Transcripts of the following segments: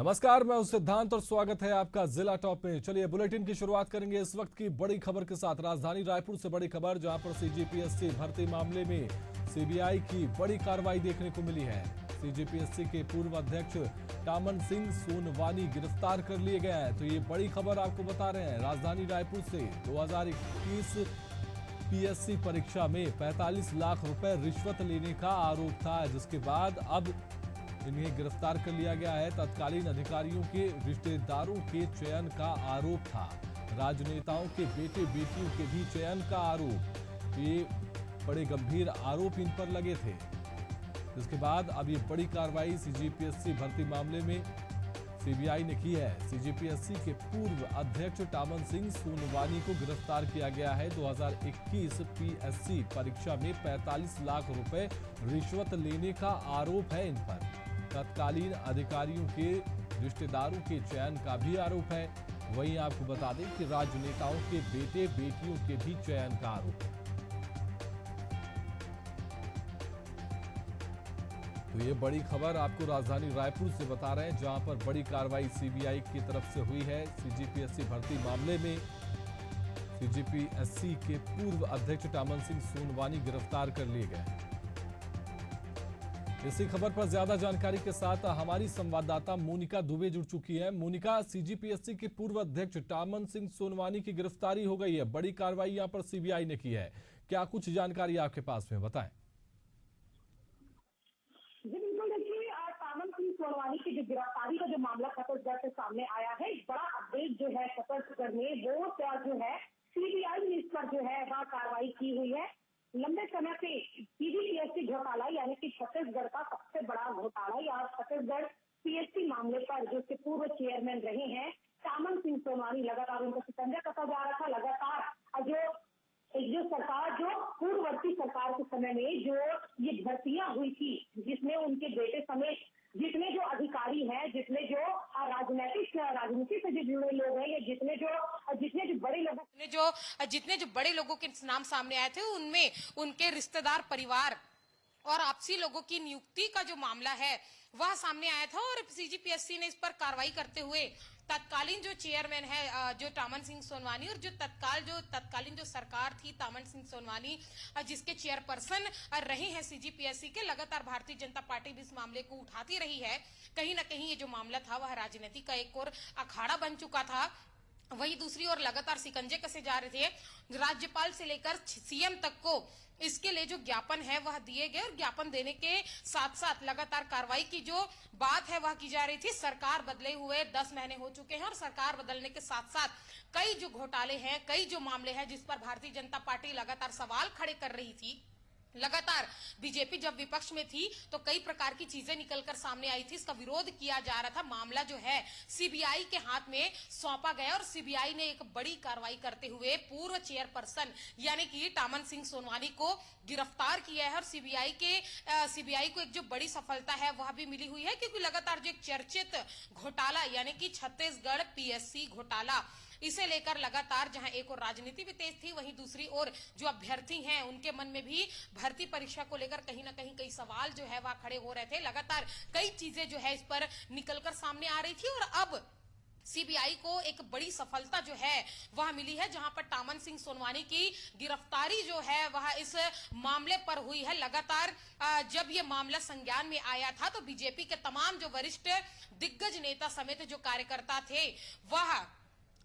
नमस्कार, मैं हूं सिद्धांत और स्वागत है आपका जिला टॉप में। चलिए बुलेटिन की शुरुआत करेंगे इस वक्त की बड़ी खबर के साथ। राजधानी रायपुर से बड़ी खबर, जहां पर सीजीपीएससी भर्ती मामले में सीबीआई की बड़ी कार्रवाई देखने को मिली है। सीजीपीएससी के पूर्व अध्यक्ष टामन सिंह सोनवानी गिरफ्तार कर लिए गए हैं। तो ये बड़ी खबर आपको बता रहे हैं राजधानी रायपुर से। 2021 पीएससी परीक्षा में 45 लाख रुपए रिश्वत लेने का आरोप था, जिसके बाद अब इन्हें गिरफ्तार कर लिया गया है। तत्कालीन अधिकारियों के रिश्तेदारों के चयन का आरोप था। राजनेताओं के बेटे बेटियों के भी चयन का आरोप, ये बड़े गंभीर आरोप इन पर लगे थे। इसके बाद अब ये बड़ी कार्रवाई सीजीपीएससी भर्ती मामले में सीबीआई ने की है। सीजीपीएससी के पूर्व अध्यक्ष टामन सिंह सोनवानी को गिरफ्तार किया गया है। 2021 पीएससी परीक्षा में 45 लाख रुपए रिश्वत लेने का आरोप है इन पर। तत्कालीन अधिकारियों के रिश्तेदारों के चयन का भी आरोप है। वहीं आपको बता दें कि राजनेताओं के बेटे बेटियों के भी चयन का आरोप है। तो ये बड़ी खबर आपको राजधानी रायपुर से बता रहे हैं, जहां पर बड़ी कार्रवाई सीबीआई की तरफ से हुई है। सीजीपीएससी भर्ती मामले में सीजीपीएससी के पूर्व अध्यक्ष टामन सिंह सोनवानी गिरफ्तार कर लिए गए। इसी खबर पर ज्यादा जानकारी के साथ हमारी संवाददाता मोनिका दुबे जुड़ चुकी है। मोनिका, सीजीपीएससी के पूर्व अध्यक्ष टामन सिंह सोनवानी की गिरफ्तारी हो गई है। बड़ी कार्रवाई यहां पर सीबीआई ने की है। क्या कुछ जानकारी आपके पास में, बताएं। टामन सिंह सोनवानी की जो गिरफ्तारी का जो मामला छत्तीसगढ़ से सामने आया है, बड़ा अपडेट जो है छत्तीसगढ़ में, वो क्या जो है सीबीआई ने इस पर जो है वह कार्रवाई की हुई है। लंबे समय से सीजीपीएससी घोटाला यानी कि छत्तीसगढ़ का सबसे बड़ा घोटाला, या छत्तीसगढ़ पीएससी मामले पर जो उसके पूर्व चेयरमैन रहे हैं टामन सिंह सोनवानी, लगातार उनको शिकंजा कसा जा रहा था। लगातार जो सरकार, जो पूर्ववर्ती सरकार के समय में जो ये भर्तियां हुई थी, जिसमें उनके बेटे समेत जितने जो अधिकारी हैं, जितने जो राजनीति से जो जुड़े लोग हैं, या जितने जो बड़े लोगों के नाम सामने आए थे, उनमें उनके रिश्तेदार, परिवार और आपसी लोगों की नियुक्ति का जो मामला है वह सामने आया था। और सीजीपीएससी ने इस पर कार्रवाई करते हुए तत्कालीन जो चेयरमैन है जो टामन सिंह सोनवानी, और जो तत्कालीन जो सरकार थी टामन सिंह सोनवानी जिसके चेयरपर्सन रहे हैं सीजीपीएससी के, लगातार भारतीय जनता पार्टी भी इस मामले को उठाती रही है। कहीं ना कहीं ये जो मामला था वह राजनीति का एक और अखाड़ा बन चुका था। वहीं दूसरी ओर लगातार शिकंजे कसे जा रहे थे। राज्यपाल से लेकर सीएम तक को इसके लिए जो ज्ञापन है वह दिए गए, और ज्ञापन देने के साथ साथ लगातार कार्रवाई की जो बात है वह की जा रही थी। सरकार बदले हुए 10 महीने हो चुके हैं, और सरकार बदलने के साथ साथ कई जो घोटाले हैं, कई जो मामले हैं जिस पर भारतीय जनता पार्टी लगातार सवाल खड़े कर रही थी। लगातार बीजेपी जब विपक्ष में थी तो कई प्रकार की चीजें निकलकर सामने आई थी, इसका विरोध किया जा रहा था। मामला जो है सीबीआई के हाथ में सौंपा गया, और सीबीआई ने एक बड़ी कार्रवाई करते हुए पूर्व चेयरपर्सन यानी कि टामन सिंह सोनवानी को गिरफ्तार किया है। और सीबीआई को एक जो बड़ी सफलता है वह भी मिली हुई है, क्योंकि लगातार जो एक चर्चित घोटाला यानी कि छत्तीसगढ़ पीएससी घोटाला, इसे लेकर लगातार जहां एक और राजनीति भी तेज थी, वहीं दूसरी ओर जो अभ्यर्थी हैं उनके मन में भी भर्ती परीक्षा को लेकर कहीं ना कहीं कई सवाल जो है वह खड़े हो रहे थे। लगातार कई चीजें जो है इस पर निकलकर सामने आ रही थी, और अब सीबीआई को एक बड़ी सफलता जो है वह मिली है, जहां पर टामन सिंह सोनवानी की गिरफ्तारी जो है वह इस मामले पर हुई है। लगातार जब ये मामला संज्ञान में आया था तो बीजेपी के तमाम जो वरिष्ठ दिग्गज नेता समेत जो कार्यकर्ता थे वह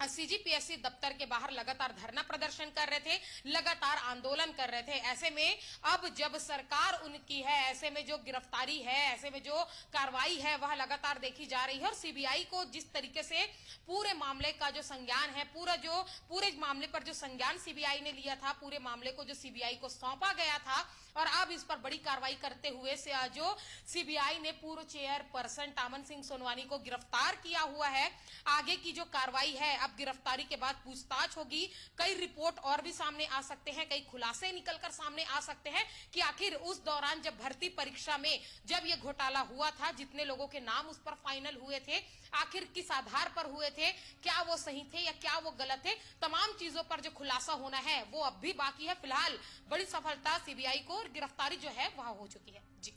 सीजीपीएससी दफ्तर के बाहर लगातार धरना प्रदर्शन कर रहे थे, लगातार आंदोलन कर रहे थे। ऐसे में अब जब सरकार उनकी है, ऐसे में जो गिरफ्तारी है, ऐसे में जो कार्रवाई है वह लगातार देखी जा रही है। और सीबीआई को जिस तरीके से पूरे मामले का जो संज्ञान है, पूरे मामले पर जो संज्ञान सीबीआई ने लिया था, पूरे मामले को जो सीबीआई को सौंपा गया था, और अब इस पर बड़ी कार्रवाई करते हुए जो सीबीआई ने पूर्व चेयरपर्सन टामन सिंह सोनवानी को गिरफ्तार किया हुआ है। आगे की जो कार्रवाई है, अब गिरफ्तारी के बाद पूछताछ होगी, कई रिपोर्ट और भी सामने आ सकते हैं, कई खुलासे निकलकर सामने आ सकते हैं कि आखिर उस दौरान जब भर्ती परीक्षा में जब ये घोटाला हुआ था, जितने लोगों के नाम उस पर फाइनल हुए थे, आखिर किस आधार पर हुए थे, क्या वो सही थे या क्या वो गलत थे, तमाम चीजों पर जो खुलासा होना है वो अब भी बाकी है। फिलहाल बड़ी सफलता सीबीआई को, और गिरफ्तारी जो है वह हो चुकी है। जी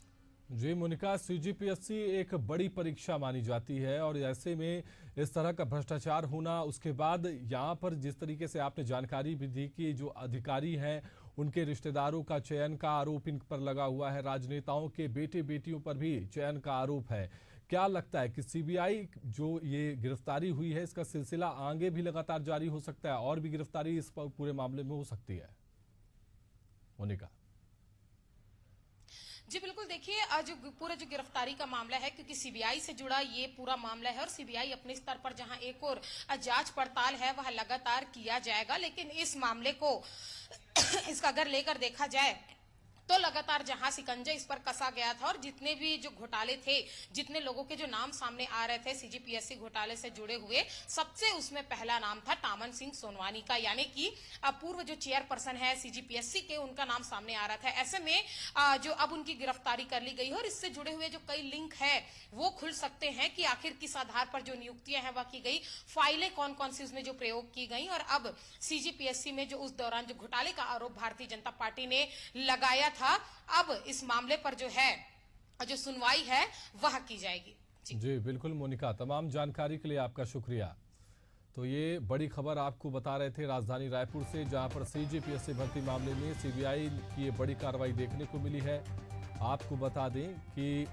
जी मोनिका, सीजीपीएससी एक बड़ी परीक्षा मानी जाती है और ऐसे में इस तरह का भ्रष्टाचार होना, उसके बाद यहाँ पर जिस तरीके से आपने जानकारी भी दी कि जो अधिकारी हैं उनके रिश्तेदारों का चयन का आरोप इन पर लगा हुआ है, राजनेताओं के बेटे बेटियों पर भी चयन का आरोप है। क्या लगता है कि सीबीआई जो ये गिरफ्तारी हुई है इसका सिलसिला आगे भी लगातार जारी हो सकता है और भी गिरफ्तारी इस पूरे मामले में हो सकती है? मोनिका जी बिल्कुल, देखिए आज पूरा जो गिरफ्तारी का मामला है, क्योंकि सीबीआई से जुड़ा ये पूरा मामला है और सीबीआई अपने स्तर पर जहां एक और जांच पड़ताल है वह लगातार किया जाएगा, लेकिन इस मामले को इसका अगर लेकर देखा जाए तो लगातार जहां शिकंजा इस पर कसा गया था और जितने भी जो घोटाले थे, जितने लोगों के जो नाम सामने आ रहे थे सीजीपीएससी घोटाले से जुड़े हुए, सबसे उसमें पहला नाम था टामन सिंह सोनवानी का, यानी कि पूर्व जो चेयरपर्सन है सीजीपीएससी के, उनका नाम सामने आ रहा था। ऐसे में जो अब उनकी गिरफ्तारी कर ली गई है और इससे जुड़े हुए जो कई लिंक है वो खुल सकते हैं कि आखिर किस आधार पर जो नियुक्तियां हैं वह की गई, फाइलें कौन कौन सी उसमें जो प्रयोग की गई, और अब सीजीपीएससी में जो उस दौरान जो घोटाले का आरोप भारतीय जनता पार्टी ने लगाया था, अब इस मामले पर जो है जो सुनवाई है वह की जाएगी। जी बिल्कुल मोनिका, तमाम जानकारी के लिए आपका शुक्रिया। तो ये बड़ी खबर आपको बता रहे थे राजधानी रायपुर से, जहां पर सीजीपीएससी भर्ती मामले में सीबीआई की ये बड़ी कार्रवाई देखने को मिली है। आपको बता दें कि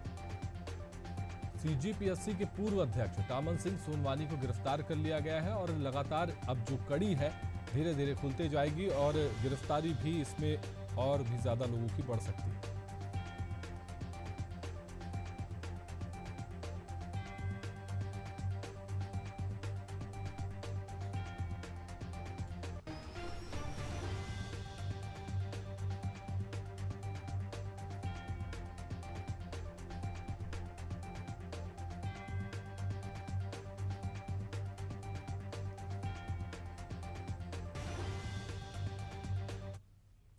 सीजीपीएससी के पूर्व अध्यक्ष टामन सिंह सोनवानी को गिरफ्तार कर लिया गया है और लगातार अब जो कड़ी है धीरे धीरे खुलते जाएगी और गिरफ्तारी भी इसमें और भी ज्यादा लोगों की बढ़ सकती है।